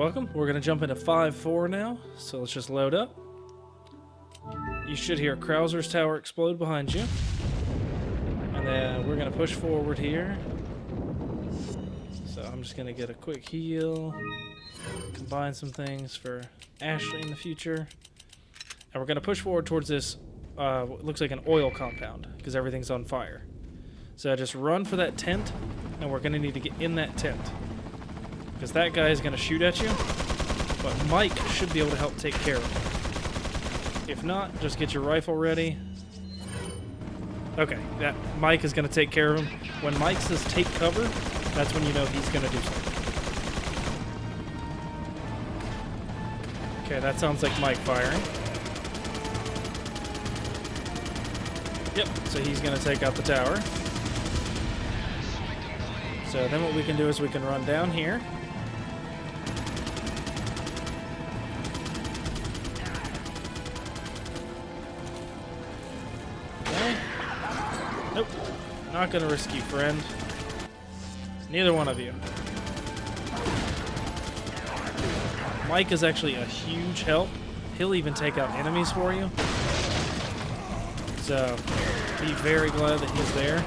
welcome. We're going to jump into 5-4 now, so let's just load up. You should hear Krauser's tower explode behind you. And then we're going to push forward here. So I'm just going to get a quick heal, combine some things for Ashley in the future. And we're going to push forward towards this, what looks like an oil compound, because everything's on fire. So just run for that tent, and we're going to need to get in that tent. Because that guy is going to shoot at you, but Mike should be able to help take care of him. If not, just get your rifle ready. Okay, that Mike is going to take care of him. When Mike says take cover, that's when you know he's going to do something. Okay, that sounds like Mike firing. Yep, so he's going to take out the tower. So then what we can do is we can run down here. Okay. Nope. Not going to risk you, friend. Neither one of you. Mike is actually a huge help. He'll even take out enemies for you. So, be very glad that he's there.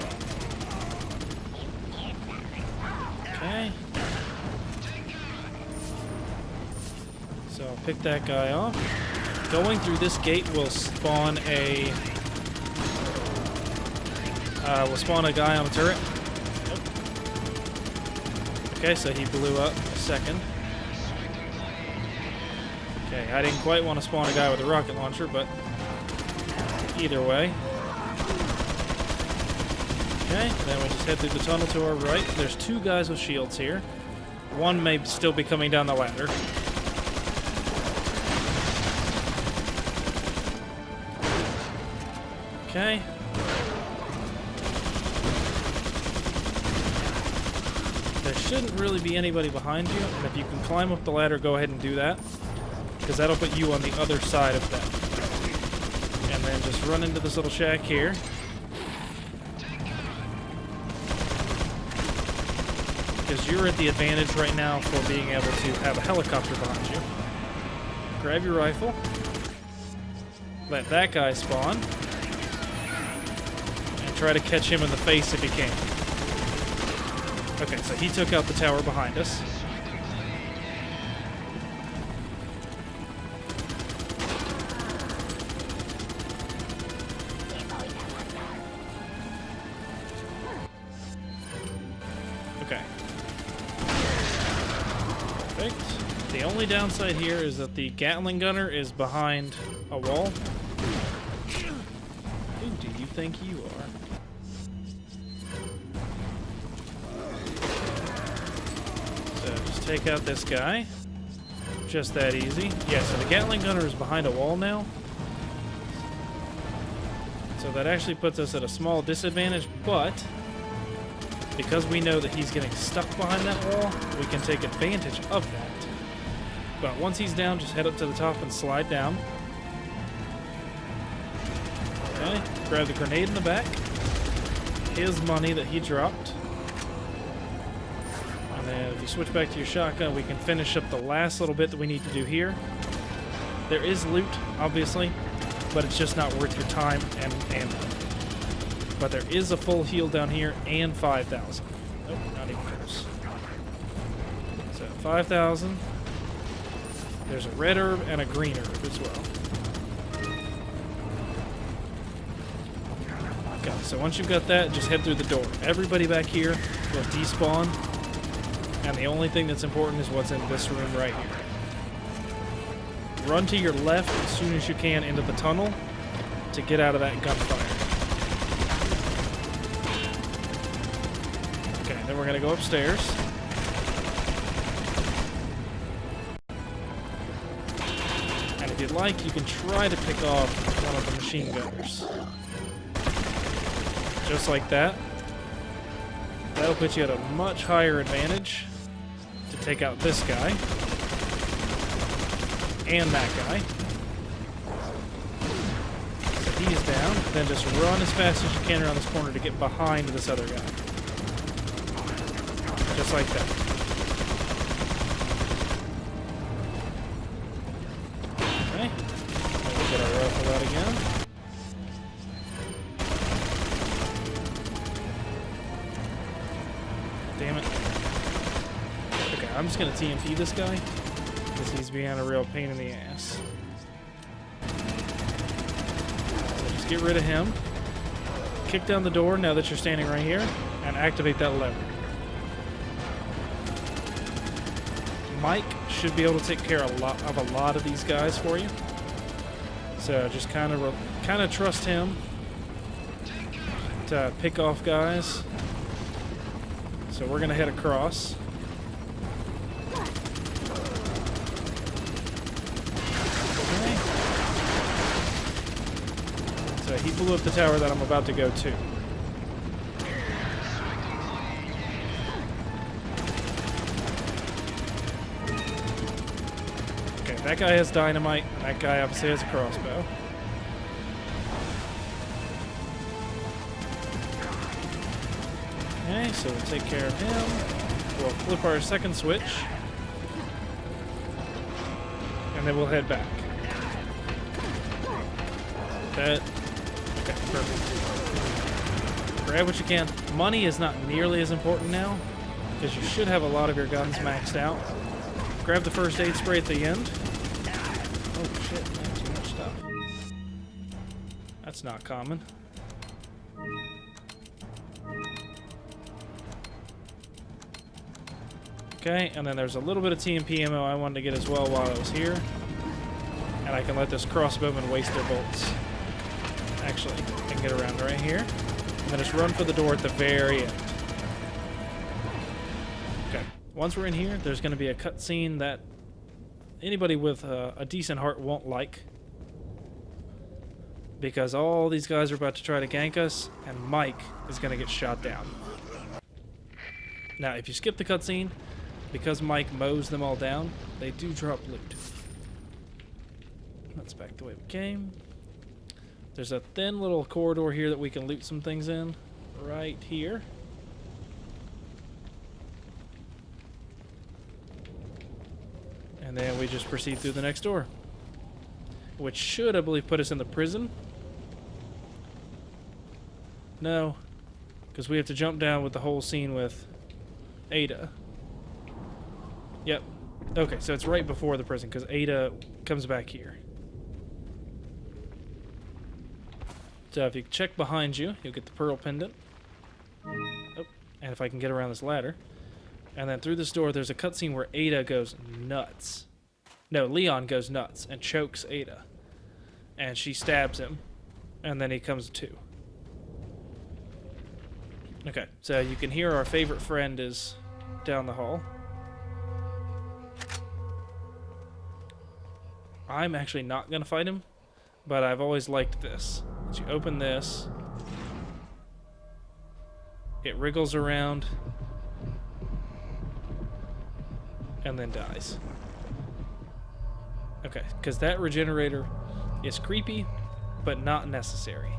Okay. So I'll pick that guy off. Going through this gate will spawn a guy on a turret. Nope. Okay, so he blew up a second. Okay, I didn't quite want to spawn a guy with a rocket launcher, but either way. Okay, then we just head through the tunnel to our right. There's two guys with shields here. One may still be coming down the ladder. Okay. There shouldn't really be anybody behind you, and if you can climb up the ladder, go ahead and do that, because that'll put you on the other side of that. And then just run into this little shack here. Because you're at the advantage right now for being able to have a helicopter behind you. Grab your rifle. Let that guy spawn. And try to catch him in the face if you can. Okay, so he took out the tower behind us. Okay. Perfect. The only downside here is that the Gatling gunner is behind a wall. Who do you think you are? So just take out this guy. Just that easy. Yeah, so the Gatling gunner is behind a wall now. So that actually puts us at a small disadvantage, but because we know that he's getting stuck behind that wall, we can take advantage of that. But once he's down, just head up to the top and slide down. Okay, grab the grenade in the back. His money that he dropped. And then if you switch back to your shotgun, we can finish up the last little bit that we need to do here. There is loot, obviously, but it's just not worth your time and ammo. But there is a full heal down here and 5,000. Nope, not even close. So 5,000. There's a red herb and a green herb as well. Okay, so once you've got that, just head through the door. Everybody back here will despawn. And the only thing that's important is what's in this room right here. Run to your left as soon as you can into the tunnel to get out of that gunfire. Okay, then we're going to go upstairs. And if you'd like, you can try to pick off one of the machine gunners. Just like that. That'll put you at a much higher advantage to take out this guy. And that guy. So he's down. Then just run as fast as you can around this corner to get behind this other guy. Just like that. again. Damn it. Okay, I'm just gonna TMP this guy, because he's being a real pain in the ass. So just get rid of him. Kick down the door now that you're standing right here, and activate that lever. Mike should be able to take care of a lot of these guys for you. So just kind of trust him to pick off guys. So we're gonna head across. Okay. So he blew up the tower that I'm about to go to. Okay, that guy has dynamite. That guy obviously has a crossbow. Okay, so we'll take care of him. We'll flip our second switch. And then we'll head back. That. Okay, perfect. Grab what you can. Money is not nearly as important now, because you should have a lot of your guns maxed out. Grab the first aid spray at the end. Oh shit, man, too much stuff. That's not common. Okay, and then there's a little bit of TMP ammo I wanted to get as well while I was here. And I can let this crossbowman waste their bolts. Actually, I can get around right here. And then just run for the door at the very end. Okay, once we're in here, there's going to be a cutscene that anybody with a decent heart won't like. Because all these guys are about to try to gank us, and Mike is going to get shot down. Now, if you skip the cutscene, because Mike mows them all down, they do drop loot. That's back the way we came. There's a thin little corridor here that we can loot some things in. Right here. And then we just proceed through the next door. Which should, I believe, put us in the prison. No. Because we have to jump down with the whole scene with Ada. Yep. Okay, so it's right before the prison, because Ada comes back here. So if you check behind you, you'll get the pearl pendant. Oh, and if I can get around this ladder. And then through this door, there's a cutscene where Ada goes nuts. No, Leon goes nuts and chokes Ada. And she stabs him. And then he comes to. Okay, so you can hear our favorite friend is down the hall. I'm actually not going to fight him, but I've always liked this. So you open this. It wriggles around. And then dies. Okay, because that regenerator is creepy, but not necessary.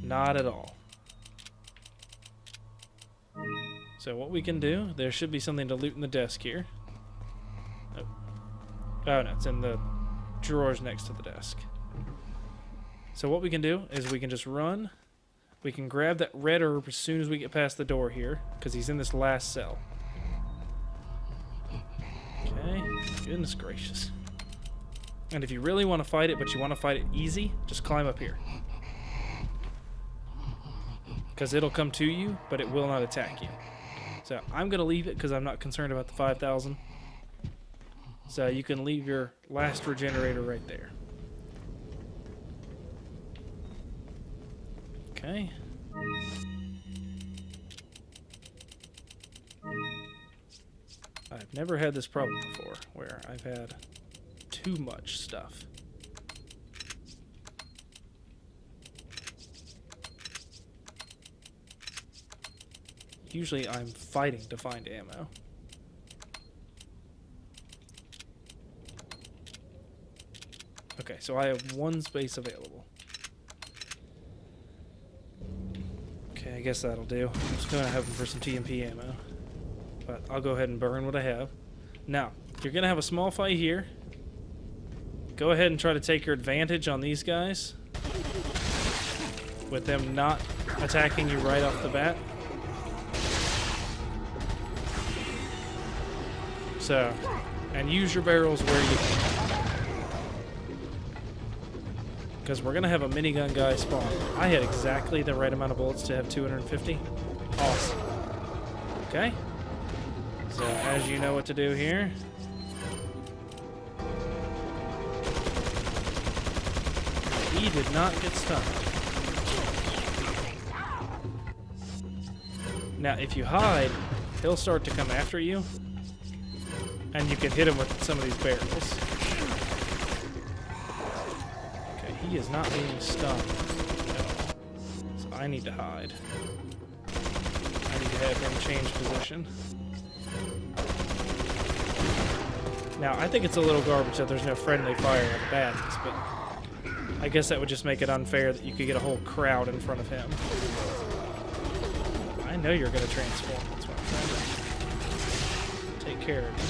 Not at all. So what we can do, there should be something to loot in the desk here. Oh no, it's in the drawers next to the desk. So what we can do is we can just run. We can grab that red herb as soon as we get past the door here, because he's in this last cell. Okay, goodness gracious. And if you really want to fight it, but you want to fight it easy, just climb up here. Because it'll come to you, but it will not attack you. So I'm going to leave it because I'm not concerned about the 5,000. So you can leave your last regenerator right there. Okay. I've never had this problem before, where I've had too much stuff. Usually I'm fighting to find ammo. Okay, so I have one space available. Okay, I guess that'll do. I'm just going to have them for some TMP ammo. But I'll go ahead and burn what I have. Now, you're going to have a small fight here. go ahead and try to take your advantage on these guys with them not attacking you right off the bat. So, and use your barrels where you can. Because we're going to have a minigun guy spawn. I had exactly the right amount of bullets to have 250. Awesome. Okay. So, as you know what to do here. He did not get stunned. Now, if you hide, he'll start to come after you. And you can hit him with some of these barrels. Okay, he is not being stunned at all. So I need to hide. I need to have him change position. Now, I think it's a little garbage that there's no friendly fire on the baddies, but I guess that would just make it unfair that you could get a whole crowd in front of him. I know you're going to transform. That's what I'm trying to take care of you.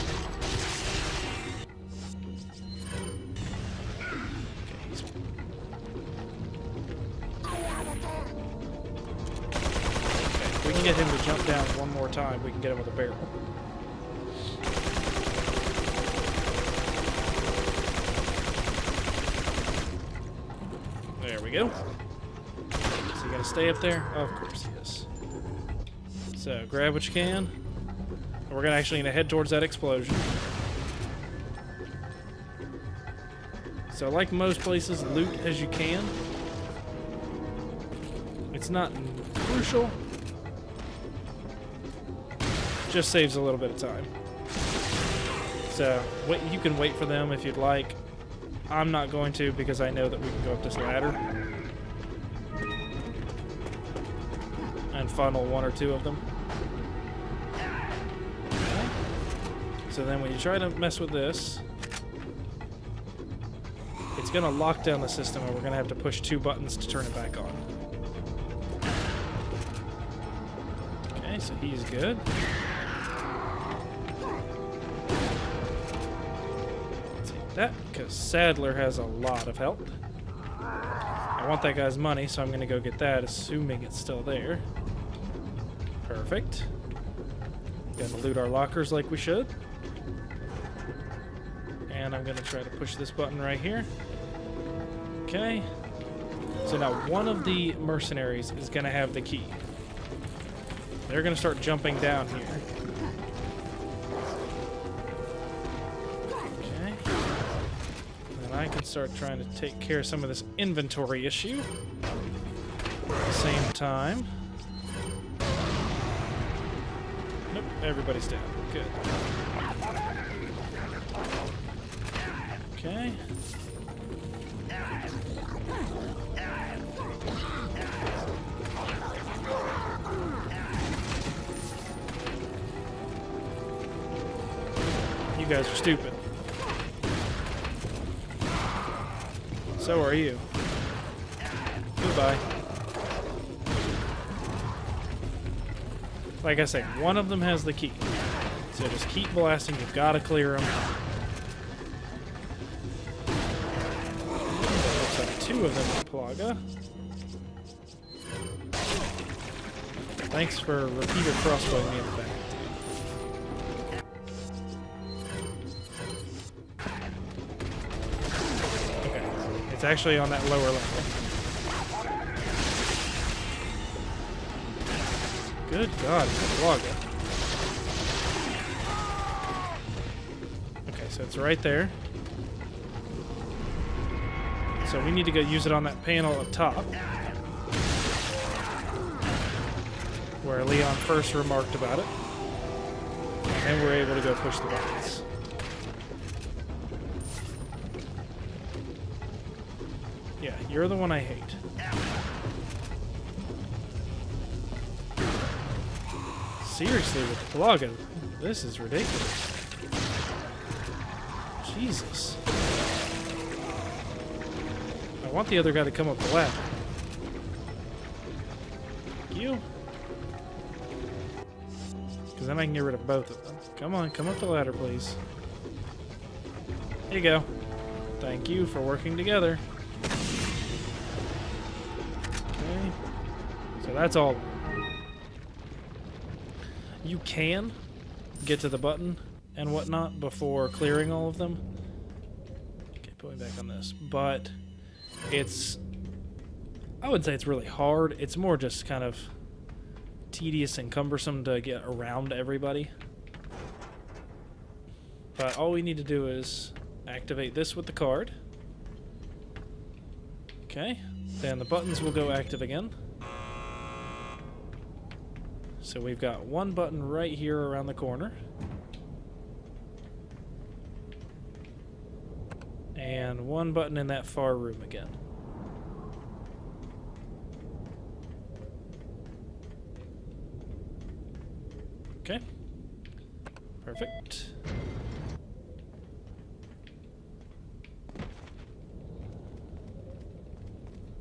We can get him to jump down one more time. We can get him with a barrel. There we go. Is he gonna stay up there? Oh, of course he is. So grab what you can. We're gonna actually head towards that explosion. So like most places, loot as you can. It's not crucial. Just saves a little bit of time. So you can wait for them if you'd like. I'm not going to because I know that we can go up this ladder and funnel one or two of them. Okay. So then when you try to mess with this, it's going to lock down the system and we're going to have to push 2 buttons to turn it back on. Okay, so he's good. That because Sadler has a lot of health. I want that guy's money, so I'm going to go get that, assuming it's still there. Perfect. Gonna loot our lockers like we should. And I'm going to try to push this button right here. Okay. So now one of the mercenaries is going to have the key. They're going to start jumping down here. I can start trying to take care of some of this inventory issue at the same time. Nope, everybody's down. Good. Okay. You guys are stupid. So are you. Goodbye. Like I say, one of them has the key. So just keep blasting. You've got to clear them. Looks like 2 of them are Plaga. Thanks for repeater crossbowing me in the back. It's actually on that lower level. Good God, it's a Plaga. Okay, so it's right there. So we need to go use it on that panel up top. Where Leon first remarked about it. And then we're able to go push the buttons. Yeah, you're the one I hate. Seriously, with the Plaga, this is ridiculous. Jesus. I want the other guy to come up the ladder. Thank you. Because then I can get rid of both of them. Come on, come up the ladder, please. There you go. Thank you for working together. Okay. So that's all. You can get to the button and whatnot before clearing all of them. Okay, putting back on this. But it's... I wouldn't say it's really hard. It's more just kind of tedious and cumbersome to get around everybody. But all we need to do is activate this with the card. Okay, then the buttons will go active again. So we've got one button right here around the corner. And one button in that far room again. Okay. Perfect.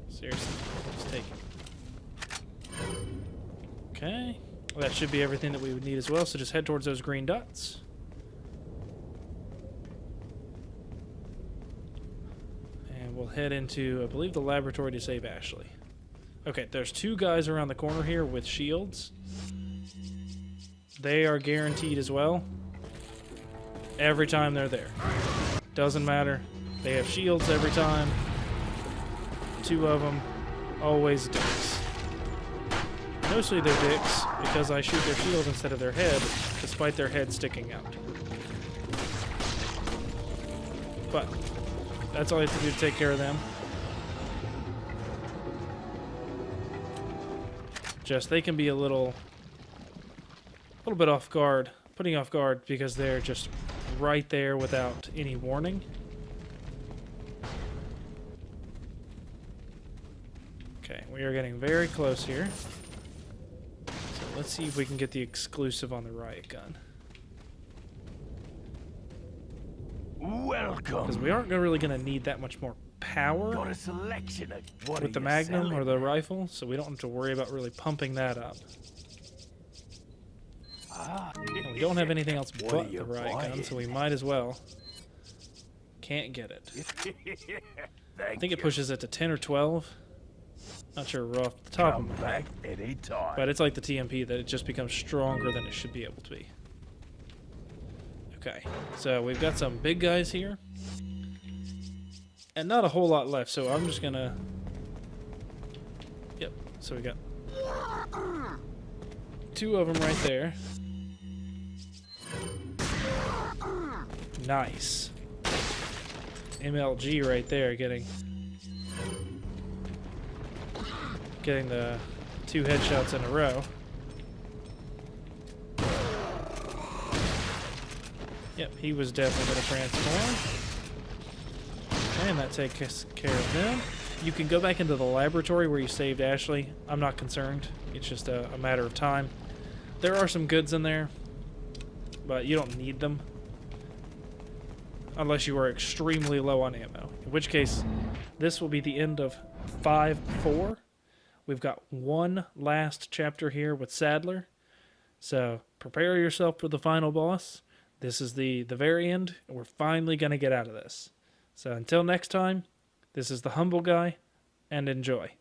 Seriously, just take it. Okay. Well, that should be everything that we would need as well, so just head towards those green dots. And we'll head into, I believe, the laboratory to save Ashley. Okay, there's two guys around the corner here with shields. They are guaranteed as well. Every time they're there. Doesn't matter. They have shields every time. Two of them. Always dicks. Mostly they're dicks because I shoot their shield instead of their head, despite their head sticking out. But that's all I have to do to take care of them. Just they can be a little bit off guard, putting off guard because they're just right there without any warning. Okay, we are getting very close here. So let's see if we can get the exclusive on the riot gun. Welcome. Because we aren't really going to need that much more power Got a selection of what with the Magnum or the rifle, so we don't have to worry about really pumping that up. And we don't have anything else but the riot gun, so we might as well. Can't get it. I think it pushes it to 10 or 12. Not sure off the top of my head. But it's like the TMP that it just becomes stronger than it should be able to be. Okay, so we've got some big guys here. And not a whole lot left, so I'm just gonna... Yep, so we got two of them right there. Nice. MLG right there, getting the 2 headshots in a row. Yep, he was definitely going to transform. And that takes care of them. You can go back into the laboratory where you saved Ashley. I'm not concerned. It's just a matter of time. There are some goods in there, but you don't need them. Unless you are extremely low on ammo. In which case, this will be the end of 5-4. We've got one last chapter here with Sadler. So prepare yourself for the final boss. This is the very end, and we're finally going to get out of this. So until next time, this is the Humble Guy, and enjoy.